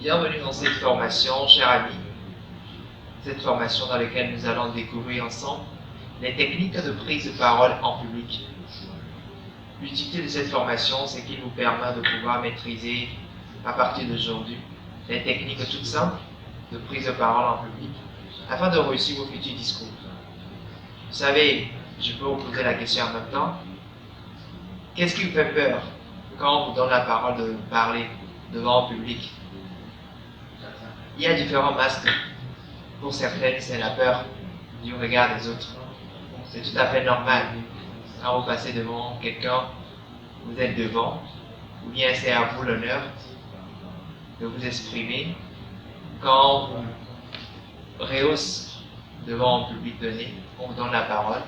Bienvenue dans cette formation, chers amis. Cette formation dans laquelle nous allons découvrir ensemble les techniques de prise de parole en public. L'utilité de cette formation, c'est qu'il vous permet de pouvoir maîtriser à partir d'aujourd'hui les techniques toutes simples de prise de parole en public afin de réussir vos futurs discours. Vous savez, je peux vous poser la question en même temps. Qu'est-ce qui vous fait peur quand on vous donne la parole de parler devant un public? Il y a différents masques. Pour certaines, c'est la peur du regard des autres. C'est tout à fait normal. Quand vous passez devant quelqu'un, vous êtes devant, ou bien c'est à vous l'honneur de vous exprimer. Quand vous rehaussez devant un public donné, on vous donne la parole,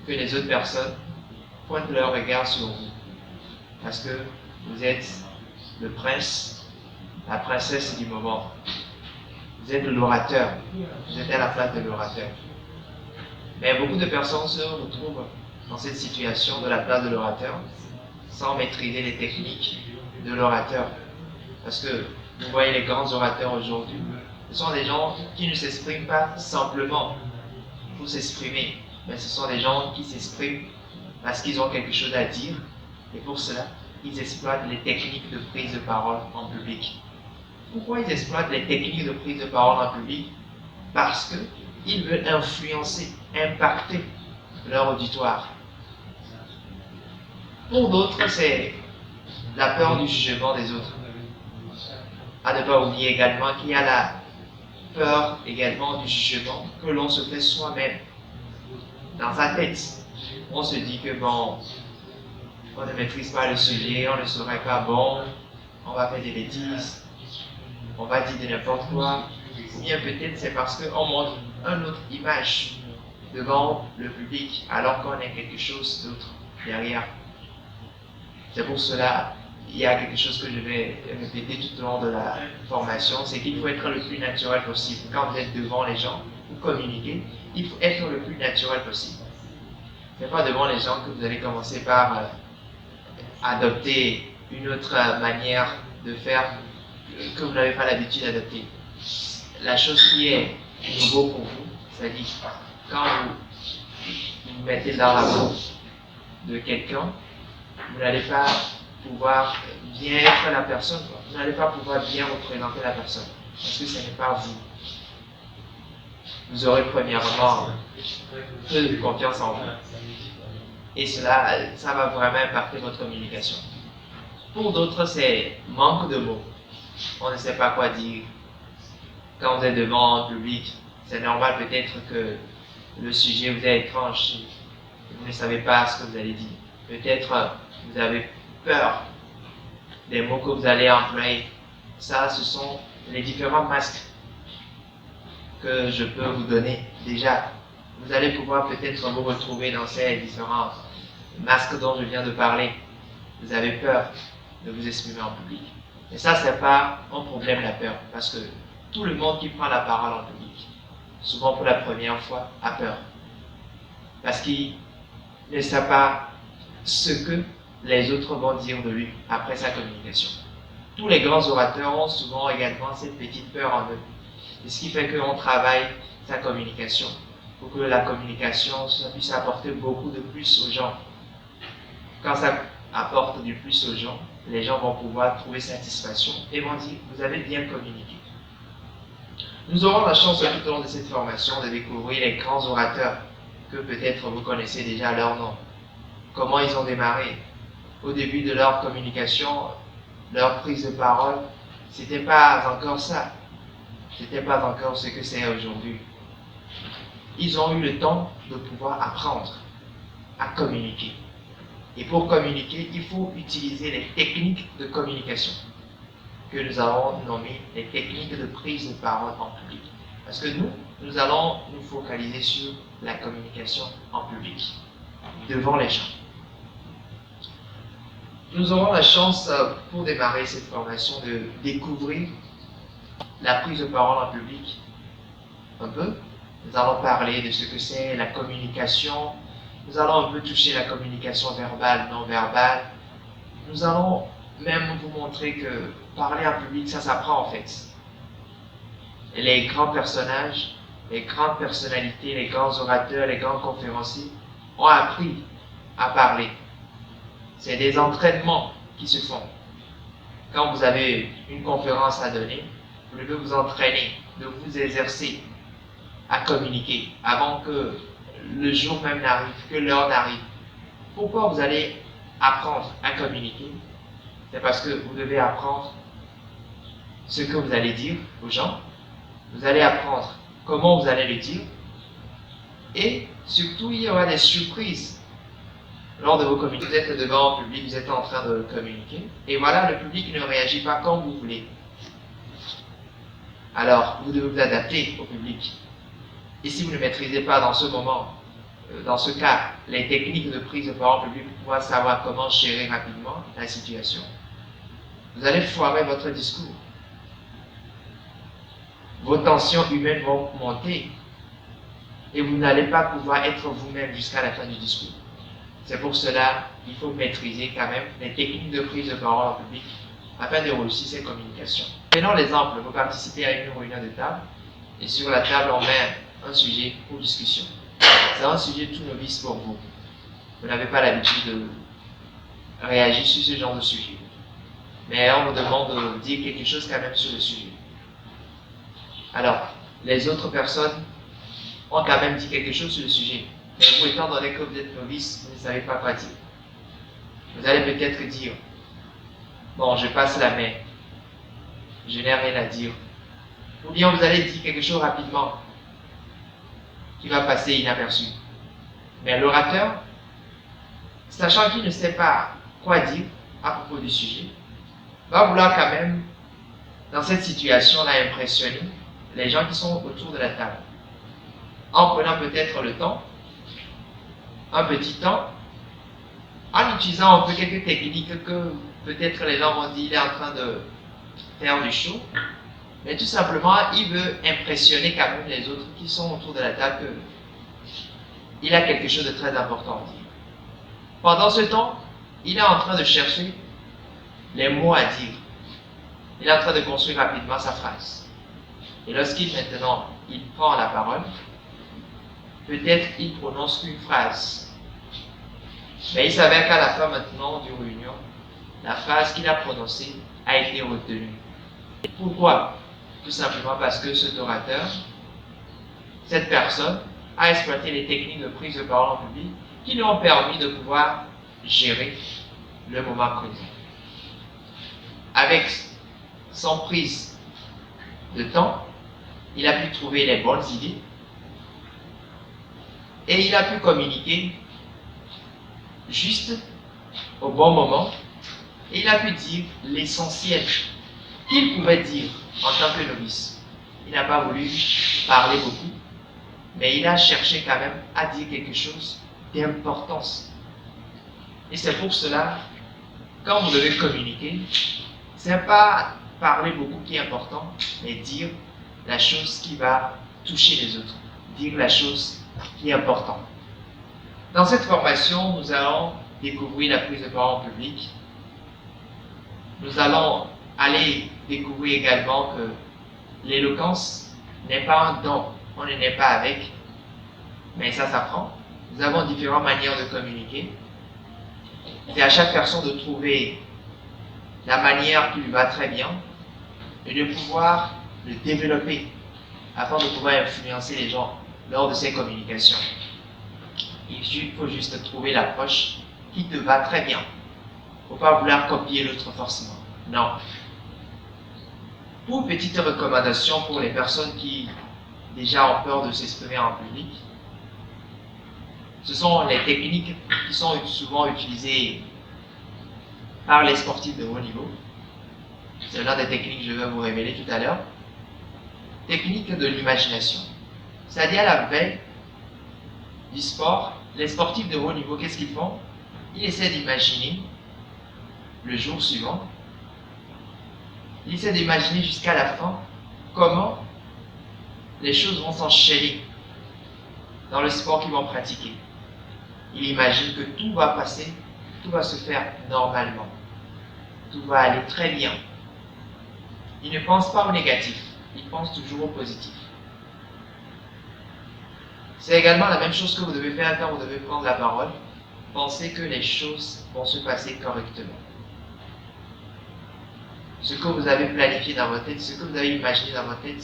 que les autres personnes pointent leur regard sur vous. Parce que vous êtes le prince, la princesse du moment. Vous êtes l'orateur. Vous êtes à la place de l'orateur. Mais beaucoup de personnes se retrouvent dans cette situation de la place de l'orateur sans maîtriser les techniques de l'orateur. Parce que vous voyez les grands orateurs aujourd'hui, ce sont des gens qui ne s'expriment pas simplement pour s'exprimer, mais ce sont des gens qui s'expriment parce qu'ils ont quelque chose à dire et pour cela, ils exploitent les techniques de prise de parole en public. Pourquoi ils exploitent les techniques de prise de parole en public? Parce qu'ils veulent influencer, impacter leur auditoire. Pour d'autres, c'est la peur du jugement des autres. À ne pas oublier également qu'il y a la peur également du jugement que l'on se fait soi-même. Dans sa tête, on se dit que bon, on ne maîtrise pas le sujet, on ne serait pas bon, on va faire des bêtises, on va dire de n'importe quoi, ou bien peut-être c'est parce qu'on montre une autre image devant le public alors qu'on est quelque chose d'autre derrière. C'est pour cela, il y a quelque chose que je vais répéter tout au long de la formation, c'est qu'il faut être le plus naturel possible. Quand vous êtes devant les gens, vous communiquez, il faut être le plus naturel possible. Ce n'est pas devant les gens que vous allez commencer par adopter une autre manière de faire que vous n'avez pas l'habitude d'adopter. La chose qui est nouveau pour vous, c'est-à-dire quand vous vous mettez dans la peau de quelqu'un, vous n'allez pas pouvoir bien être la personne, vous n'allez pas pouvoir bien représenter la personne, parce que ce n'est pas vous. Vous aurez premièrement peu de confiance en vous, et cela, ça va vraiment impacter votre communication. Pour d'autres, c'est manque de mots. On ne sait pas quoi dire. Quand vous êtes devant un public, c'est normal peut-être que le sujet vous est étrange. Vous ne savez pas ce que vous allez dire. Peut-être vous avez peur des mots que vous allez employer. Ça, ce sont les différents masques que je peux vous donner. Déjà, vous allez pouvoir peut-être vous retrouver dans ces différents masques dont je viens de parler. Vous avez peur de vous exprimer en public. Et ça, ce n'est pas un problème, la peur, parce que tout le monde qui prend la parole en public, souvent pour la première fois, a peur. Parce qu'il ne sait pas ce que les autres vont dire de lui après sa communication. Tous les grands orateurs ont souvent également cette petite peur en eux. Et ce qui fait qu'on travaille sa communication, pour que la communication ça puisse apporter beaucoup de plus aux gens. Quand ça apporte du plus aux gens, les gens vont pouvoir trouver satisfaction et vont dire « vous avez bien communiqué ». Nous aurons la chance tout au long de cette formation de découvrir les grands orateurs que peut-être vous connaissez déjà leur nom. Comment ils ont démarré. Au début de leur communication, leur prise de parole, c'était pas encore ça. C'était pas encore ce que c'est aujourd'hui. Ils ont eu le temps de pouvoir apprendre à communiquer. Et pour communiquer, il faut utiliser les techniques de communication que nous allons nommer les techniques de prise de parole en public. Parce que nous allons nous focaliser sur la communication en public, devant les gens. Nous aurons la chance, pour démarrer cette formation, de découvrir la prise de parole en public un peu. Nous allons parler de ce que c'est la communication. Nous allons un peu toucher la communication verbale, non verbale. Nous allons même vous montrer que parler en public, ça s'apprend en fait. Et les grands personnages, les grandes personnalités, les grands orateurs, les grands conférenciers ont appris à parler. C'est des entraînements qui se font. Quand vous avez une conférence à donner, vous devez vous entraîner, de vous exercer à communiquer avant que le jour même n'arrive, que l'heure n'arrive. Pourquoi vous allez apprendre à communiquer? C'est parce que vous devez apprendre ce que vous allez dire aux gens. Vous allez apprendre comment vous allez le dire. Et surtout, il y aura des surprises lors de vos communications. Vous êtes devant le public, vous êtes en train de communiquer. Et voilà, le public ne réagit pas comme vous voulez. Alors, vous devez vous adapter au public. Et si vous ne maîtrisez pas dans ce moment, dans ce cas, les techniques de prise de parole publique pour pouvoir savoir comment gérer rapidement la situation, vous allez foirer votre discours. Vos tensions humaines vont monter et vous n'allez pas pouvoir être vous-même jusqu'à la fin du discours. C'est pour cela qu'il faut maîtriser quand même les techniques de prise de parole en public afin de réussir ces communications. Prenons l'exemple, vous participez à une réunion de table et sur la table on met un sujet pour discussion. C'est un sujet tout novice pour vous. Vous n'avez pas l'habitude de réagir sur ce genre de sujet. Mais on vous demande de dire quelque chose quand même sur le sujet. Alors, les autres personnes ont quand même dit quelque chose sur le sujet. Mais vous, étant donné que vous êtes novice, vous ne savez pas quoi dire. Vous allez peut-être dire, bon, je passe la main, je n'ai rien à dire. Ou bien vous allez dire quelque chose rapidement, qui va passer inaperçu. Mais l'orateur, sachant qu'il ne sait pas quoi dire à propos du sujet, va vouloir quand même, dans cette situation-là, impressionner les gens qui sont autour de la table. En prenant peut-être le temps, un petit temps, en utilisant un peu quelques techniques que peut-être les gens vont dire il est en train de faire du show, mais tout simplement, il veut impressionner quand même les autres qui sont autour de la table qu'il a quelque chose de très important à dire. Pendant ce temps, il est en train de chercher les mots à dire. Il est en train de construire rapidement sa phrase. Et lorsqu'il maintenant, il prend la parole, peut-être il prononce une phrase. Mais il s'avère qu'à la fin maintenant du réunion, la phrase qu'il a prononcée a été retenue. Pourquoi? Tout simplement parce que cet orateur, cette personne, a exploité les techniques de prise de parole en public qui lui ont permis de pouvoir gérer le moment présent. Avec son prise de temps, il a pu trouver les bonnes idées et il a pu communiquer juste au bon moment et il a pu dire l'essentiel qu'il pouvait dire en tant que novice. Il n'a pas voulu parler beaucoup, mais il a cherché quand même à dire quelque chose d'importance. Et c'est pour cela, quand vous devez communiquer, ce n'est pas parler beaucoup qui est important, mais dire la chose qui va toucher les autres, dire la chose qui est importante. Dans cette formation, nous allons découvrir la prise de parole en public. Nous allons aller découvrir également que l'éloquence n'est pas un don, on ne naît pas avec, mais ça s'apprend. Nous avons différentes manières de communiquer. C'est à chaque personne de trouver la manière qui lui va très bien et de pouvoir le développer afin de pouvoir influencer les gens lors de ces communications. Il faut juste trouver l'approche qui te va très bien. Il ne faut pas vouloir copier l'autre forcément. Non. Pour petite recommandation pour les personnes qui déjà ont peur de s'exprimer en public, ce sont les techniques qui sont souvent utilisées par les sportifs de haut niveau. C'est l'un des techniques que je vais vous révéler tout à l'heure. Technique de l'imagination. C'est-à-dire à la veille du sport, les sportifs de haut niveau, qu'est-ce qu'ils font? Ils essaient d'imaginer le jour suivant. Ils essaient d'imaginer jusqu'à la fin comment les choses vont s'enchaîner dans le sport qu'ils vont pratiquer. Ils imaginent que tout va passer, tout va se faire normalement. Tout va aller très bien. il ne pense pas au négatif, il pense toujours au positif. C'est également la même chose que vous devez faire quand vous devez prendre la parole. Pensez que les choses vont se passer correctement. Ce que vous avez planifié dans votre tête, ce que vous avez imaginé dans votre tête,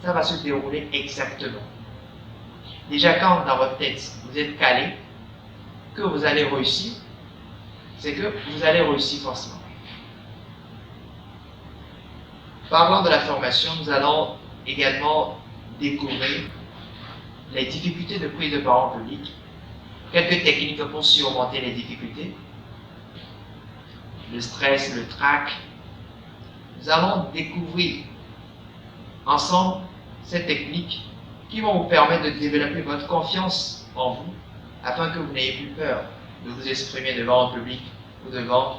ça va se dérouler exactement. Déjà, quand dans votre tête, vous êtes calé, que vous allez réussir, c'est que vous allez réussir forcément. Parlant de la formation, nous allons également découvrir les difficultés de prise de parole publique, quelques techniques pour surmonter les difficultés, le stress, le trac. Nous allons découvrir ensemble ces techniques qui vont vous permettre de développer votre confiance en vous afin que vous n'ayez plus peur de vous exprimer devant un public ou devant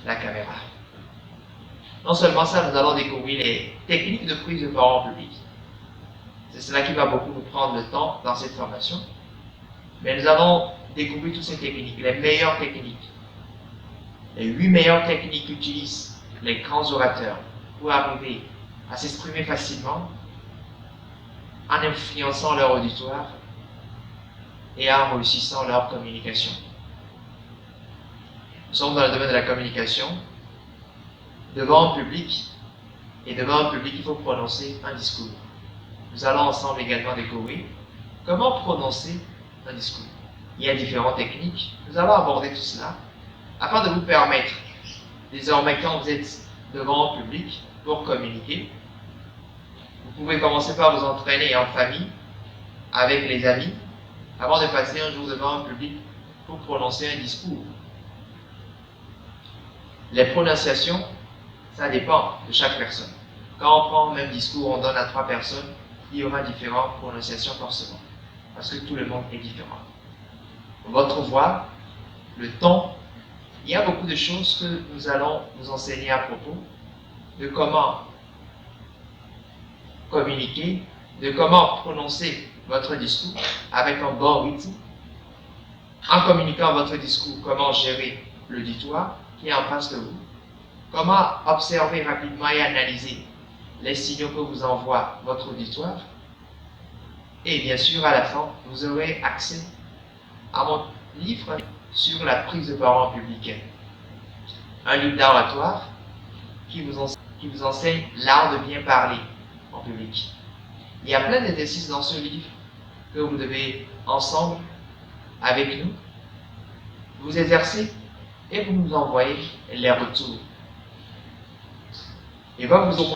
la caméra. Non seulement ça, nous allons découvrir les techniques de prise de parole publique. C'est cela qui va beaucoup nous prendre le temps dans cette formation. Mais nous allons découvrir toutes ces techniques, les meilleures techniques. Les 8 meilleures techniques qu'utilisent les grands orateurs pour arriver à s'exprimer facilement en influençant leur auditoire et en réussissant leur communication. Nous sommes dans le domaine de la communication. Devant un public, et devant un public, il faut prononcer un discours. Nous allons ensemble également découvrir comment prononcer un discours. Il y a différentes techniques. Nous allons aborder tout cela afin de vous permettre, désormais, quand vous êtes devant un public pour communiquer, vous pouvez commencer par vous entraîner en famille, avec les amis, avant de passer un jour devant un public pour prononcer un discours. Les prononciations, ça dépend de chaque personne. Quand on prend le même discours, on donne à 3 personnes, il y aura différentes prononciations forcément, parce que tout le monde est différent. Votre voix, le ton, il y a beaucoup de choses que nous allons vous enseigner à propos de comment communiquer, de comment prononcer votre discours avec un bon rythme, en communiquant votre discours, comment gérer l'auditoire qui est en face de vous, comment observer rapidement et analyser les signaux que vous envoie votre auditoire, et bien sûr à la fin, vous aurez accès à mon livre sur la prise de parole en public. Un livre d'oratoire qui vous enseigne l'art de bien parler en public. Il y a plein d'exercices dans ce livre que vous devez ensemble, avec nous, vous exercer et vous nous envoyez les retours. Et va vous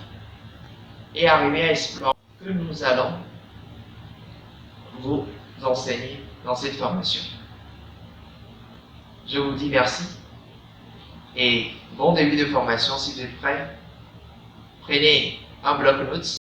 et arriver à explorer que nous allons vous enseigner dans cette formation. Je vous dis merci et bon début de formation. Si vous êtes prêts, prenez un bloc-notes